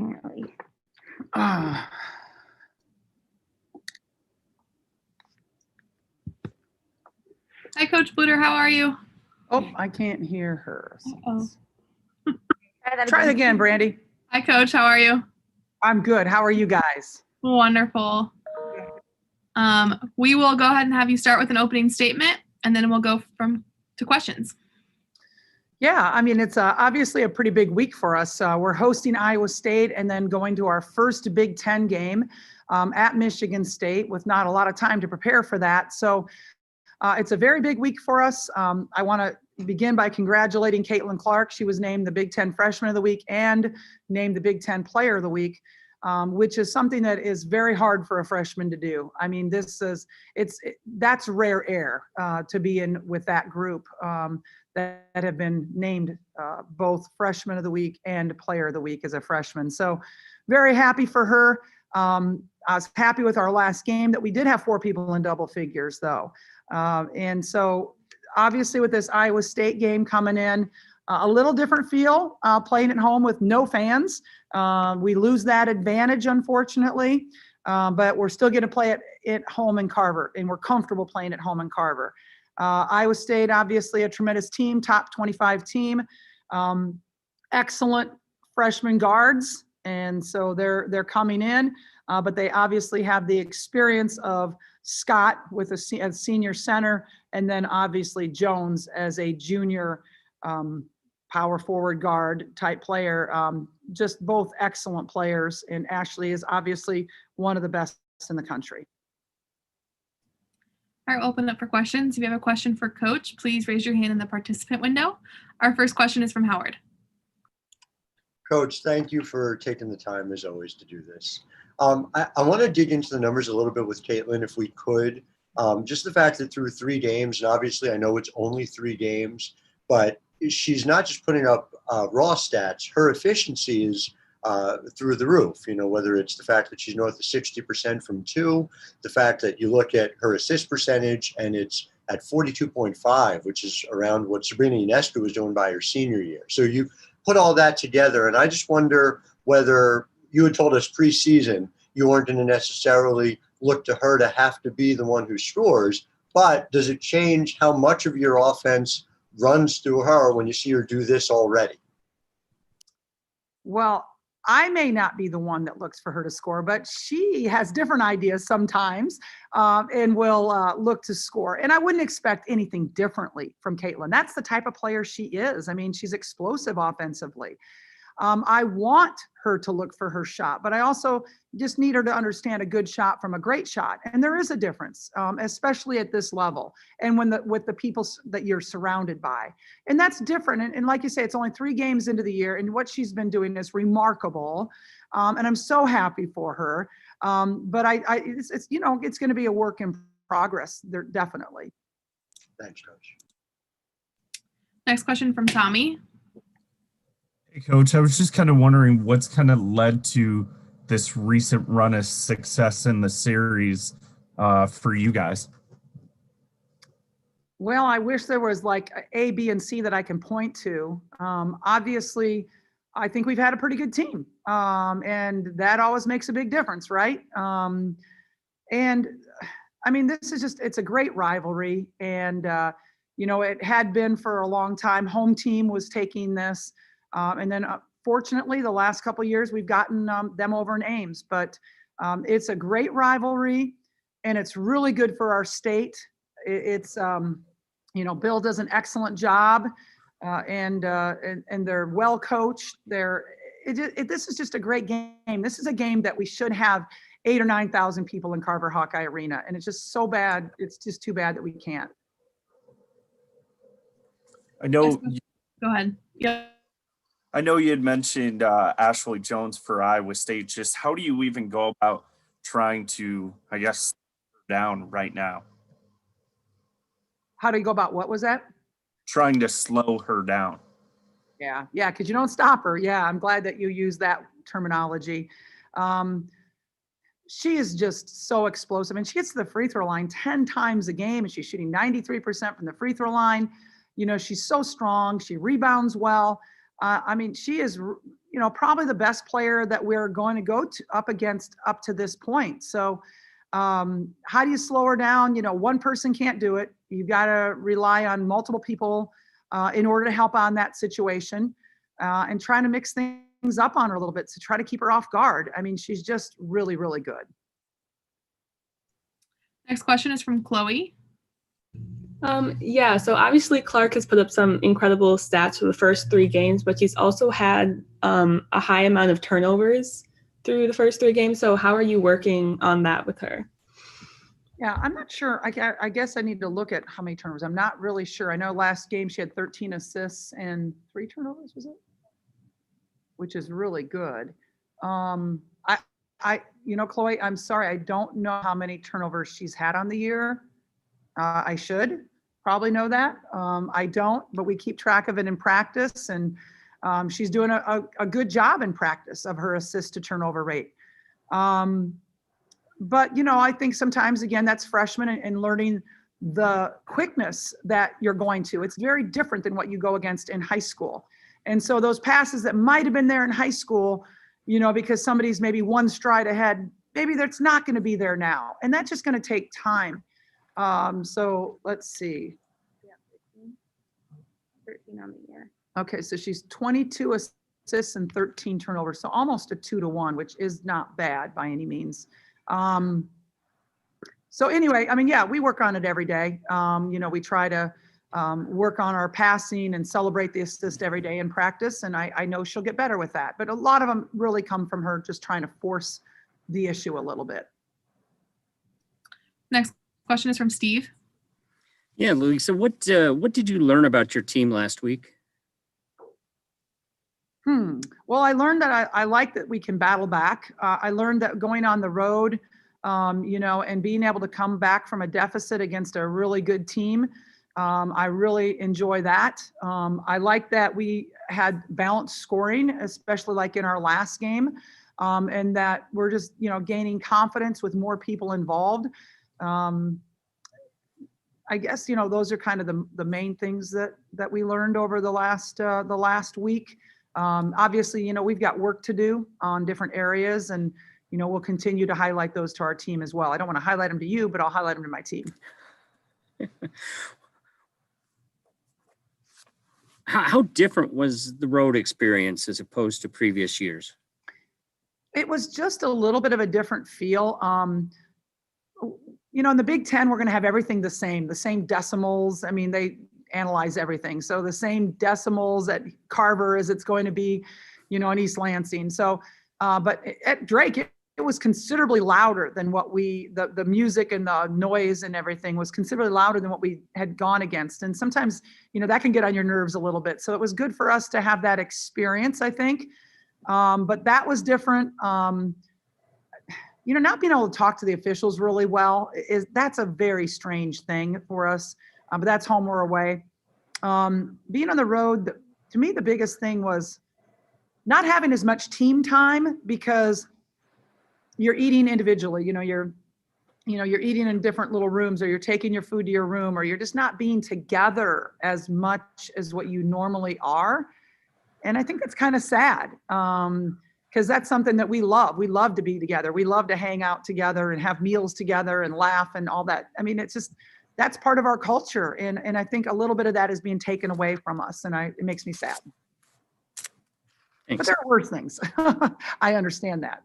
right. Uh, Hi, Coach Bluter. How are you? oh, I can't hear her. Uh-oh. Try it again, Brandee. Hi, Coach. How are you? I'm good. How are you guys? Wonderful. We will go ahead and have you start with an opening statement, and then we'll go to questions. Yeah, I mean, it's obviously a pretty big week for us. We're hosting Iowa State and then going to our first Big Ten game at Michigan State with not a lot of time to prepare for that. So it's a very big week for us. I want to begin by congratulating Caitlin Clark. She was named the Big Ten Freshman of the Week and named the Big Ten Player of the Week, which is something that is very hard for a freshman to do. I mean, that's rare air to be in with that group that have been named both Freshman of the Week and Player of the Week as a freshman. So very happy for her. I was happy with our last game that we did have 4 people in double figures though. And so obviously with this Iowa State game coming in, a little different feel, playing at home with no fans. We lose that advantage, unfortunately, but we're still going to play it at home in Carver, and we're comfortable playing at home in Carver. Iowa State, obviously a tremendous team, top 25 team, excellent freshman guards, and so they're coming in, but they obviously have the experience of Scott with a senior center, and then obviously Jones as a junior power forward guard type player. Just both excellent players, and Ashley is obviously one of the best in the country. All right, we'll open up for questions. If you have a question for Coach, please raise your hand in the participant window. Our first question is from Howard. Coach, thank you for taking the time, as always, to do this. I want to dig into the numbers a little bit with Caitlin, if we could. Just the fact that through 3 games, and obviously I know it's only 3 games, but she's not just putting up raw stats. Her efficiency is through the roof, whether it's the fact that she's north of 60% from 2, the fact that you look at her assist percentage and it's at 42.5, which is around what Sabrina Ionescu was doing by her senior year. So you put all that together, and I just wonder whether you had told us preseason you weren't going to necessarily look to her to have to be the one who scores, but does it change how much of your offense runs through her when you see her do this already? Well, I may not be the one that looks for her to score, but she has different ideas sometimes and will look to score. And I wouldn't expect anything differently from Caitlin. That's the type of player she is. I mean, she's explosive offensively. I want her to look for her shot, but I also just need her to understand a good shot from a great shot. And there is a difference, especially at this level and with the people that you're surrounded by. And that's different. And like you say, it's only 3 games into the year, and what she's been doing is remarkable. And I'm so happy for her. But it's going to be a work in progress there, definitely. Thanks, Coach. Next question from Tommy. Hey, Coach, I was just kind of wondering what's kind of led to this recent run of success in the series for you guys. Well, I wish there was like A, B, and C that I can point to. Obviously, I think we've had a pretty good team, and that always makes a big difference, right? And I mean, it's a great rivalry, and it had been for a long time. Home team was taking this. And then fortunately, the last couple of years, we've gotten them over in Ames. But it's a great rivalry, and it's really good for our state. Bill does an excellent job, and they're well coached. This is just a great game. This is a game that we should have 8,000 or 9,000 people in Carver Hawkeye Arena, and it's just so bad. It's just too bad that we can't. I know. Go ahead. Yeah. I know you had mentioned Ashley Jones for Iowa State. Just how do you even go about trying to, I guess, slow her down right now? How do you go about what was that? Trying to slow her down. Yeah, because you don't stop her. Yeah, I'm glad that you use that terminology. She is just so explosive, and she gets to the free throw line 10 times a game, and she's shooting 93% from the free throw line. She's so strong. She rebounds well. I mean, she is, probably the best player that we're going to go up against up to this point. So how do you slow her down? One person can't do it. You've got to rely on multiple people in order to help on that situation, and trying to mix things up on her a little bit to try to keep her off guard. I mean, she's just really, really good. Next question is from Chloe. Yeah, so obviously Clark has put up some incredible stats for the first 3 games, but she's also had a high amount of turnovers through the first 3 games. So how are you working on that with her? Yeah, I'm not sure. I guess I need to look at how many turnovers. I'm not really sure. I know last game she had 13 assists and 3 turnovers, was it? Which is really good. Chloe, I'm sorry, I don't know how many turnovers she's had on the year. I should probably know that. I don't, but we keep track of it in practice, and she's doing a good job in practice of her assist to turnover rate. But, I think sometimes, again, that's freshmen and learning the quickness that you're going to. It's very different than what you go against in high school. And so those passes that might have been there in high school, because somebody's maybe one stride ahead, maybe that's not going to be there now. And that's just going to take time. So let's see. Yeah, 13 on the year. Okay, so she's 22 assists and 13 turnovers, so almost a 2-to-1, which is not bad by any means. So anyway, I mean, yeah, we work on it every day. We try to work on our passing and celebrate the assist every day in practice, and I know she'll get better with that. But a lot of them really come from her just trying to force the issue a little bit. Next question is from Steve. Yeah, Louis. So what did you learn about your team last week? Well, I learned that I like that we can battle back. I learned that going on the road, and being able to come back from a deficit against a really good team, I really enjoy that. I like that we had balanced scoring, especially like in our last game, and that we're just, gaining confidence with more people involved. I guess, those are kind of the main things that we learned over the last week. Obviously, we've got work to do on different areas, and, we'll continue to highlight those to our team as well. I don't want to highlight them to you, but I'll highlight them to my team. How different was the road experience as opposed to previous years? It was just a little bit of a different feel. In the Big Ten, we're going to have everything the same decimals. I mean, they analyze everything. So the same decimals at Carver as it's going to be, in East Lansing. So, but at Drake, it was considerably louder than what the music and the noise and everything was considerably louder than what we had gone against. And sometimes, that can get on your nerves a little bit. So it was good for us to have that experience, I think. But that was different. Not being able to talk to the officials really well that's a very strange thing for us. But that's home or away. Being on the road, to me, the biggest thing was not having as much team time because you're eating individually. You're eating in different little rooms, or you're taking your food to your room, or you're just not being together as much as what you normally are. And I think that's kind of sad. Because that's something that we love. We love to be together. We love to hang out together and have meals together and laugh and all that. I mean, that's part of our culture. And I think a little bit of that is being taken away from us. And it makes me sad. Thanks. But there are worse things. I understand that.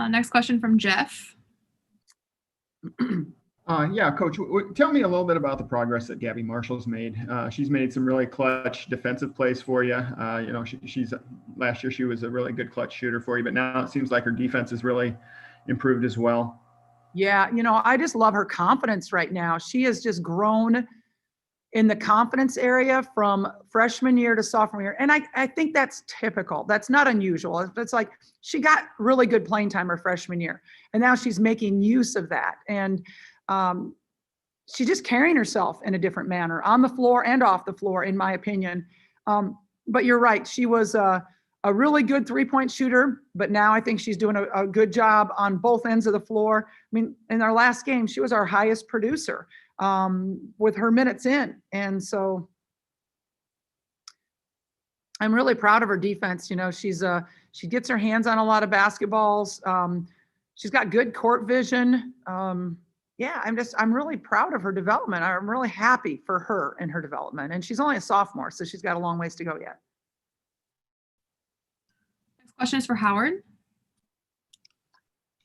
Next question from Jeff. Yeah, Coach, tell me a little bit about the progress that Gabby Marshall's made. She's made some really clutch defensive plays for you. She's last year she was a really good clutch shooter for you, but now it seems like her defense has really improved as well. Yeah, I just love her confidence right now. She has just grown in the confidence area from freshman year to sophomore year. And I think that's typical. That's not unusual. It's like she got really good playing time her freshman year, and now she's making use of that. And she's just carrying herself in a different manner on the floor and off the floor, in my opinion. But you're right. She was a really good 3-point shooter, but now I think she's doing a good job on both ends of the floor. I mean, in our last game, she was our highest producer with her minutes in. And so I'm really proud of her defense. You know, she gets her hands on a lot of basketballs. She's got good court vision. Yeah, I'm really proud of her development. I'm really happy for her and her development. And she's only a sophomore, so she's got a long ways to go yet. Next question is for Howard.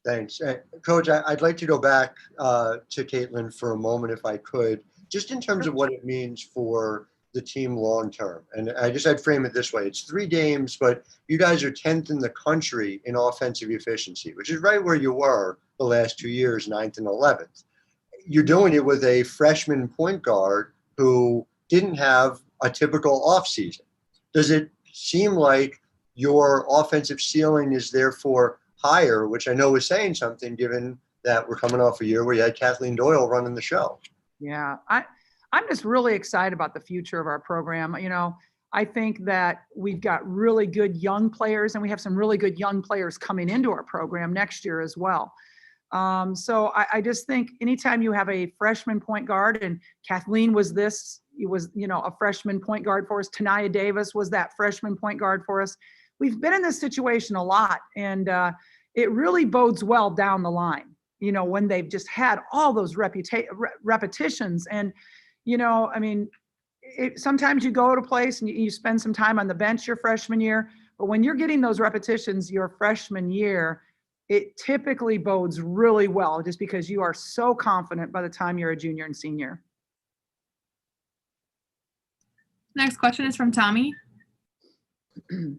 Thanks. Coach, I'd like to go back to Caitlin for a moment, if I could, just in terms of what it means for the team long term. And I'd frame it this way. It's 3 games, but you guys are 10th in the country in offensive efficiency, which is right where you were the last 2 years, 9th and 11th. You're doing it with a freshman point guard who didn't have a typical offseason. Does it seem like your offensive ceiling is therefore higher, which I know is saying something given that we're coming off a year where you had Kathleen Doyle running the show? Yeah, I'm just really excited about the future of our program. You know, I think that we've got really good young players, and we have some really good young players coming into our program next year as well. So I just think anytime you have a freshman point guard, and Kathleen was a freshman point guard for us. Tanaya Davis was that freshman point guard for us. We've been in this situation a lot, and it really bodes well down the line, you know, when they've just had all those repetitions. And, you know, I mean, sometimes you go to a place and you spend some time on the bench your freshman year, but when you're getting those repetitions your freshman year, it typically bodes really well just because you are so confident by the time you're a junior and senior. Next question is from Tommy.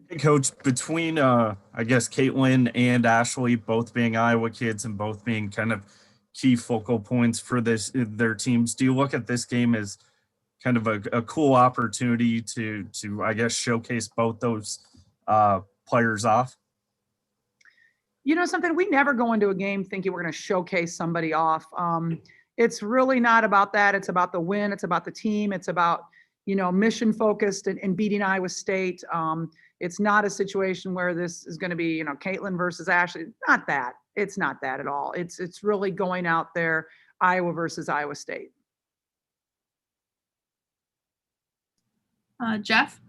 Hey, Coach, between, I guess, Caitlin and Ashley, both being Iowa kids and both being kind of key focal points for their teams, do you look at this game as kind of a cool opportunity to I guess, showcase both those players off? You know something, we never go into a game thinking we're going to showcase somebody off. It's really not about that. It's about the win. It's about the team. It's about, you know, mission focused and beating Iowa State. It's not a situation where this is going to be, you know, Caitlin versus Ashley. Not that. It's not that at all. It's really going out there, Iowa versus Iowa State. Jeff?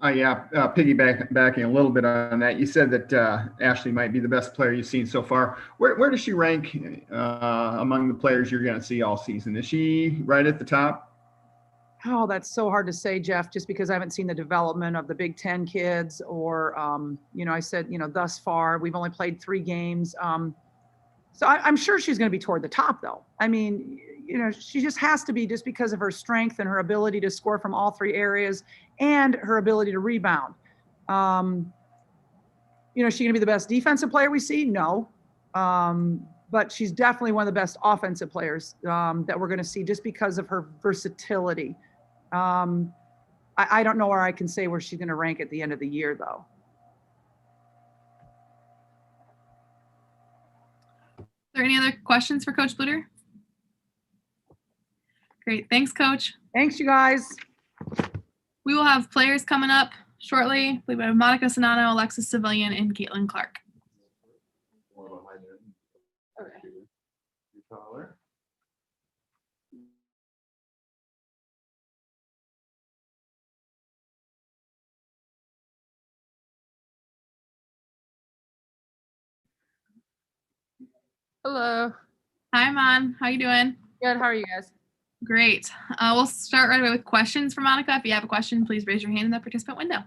Piggybacking a little bit on that, you said that Ashley might be the best player you've seen so far. Where does she rank among the players you're going to see all season? Is she right at the top? Oh, that's so hard to say, Jeff, just because I haven't seen the development of the Big Ten kids or, you know, I said, you know, thus far, we've only played 3 games. So I'm sure she's going to be toward the top, though. I mean, you know, she just has to be just because of her strength and her ability to score from all 3 areas and her ability to rebound. You know, is she going to be the best defensive player we see? No. But she's definitely one of the best offensive players that we're going to see just because of her versatility. I don't know where I can say where she's going to rank at the end of the year, though. Are there any other questions for Coach Bluder? Great. Thanks, Coach. Thanks, you guys. We will have players coming up shortly. We have Monica Sonano, Alexis Civilian, and Caitlin Clark. Hello. Hi, Mon. How you doing? Good. How are you guys? Great. We'll start right away with questions for Monica. If you have a question, please raise your hand in the participant window.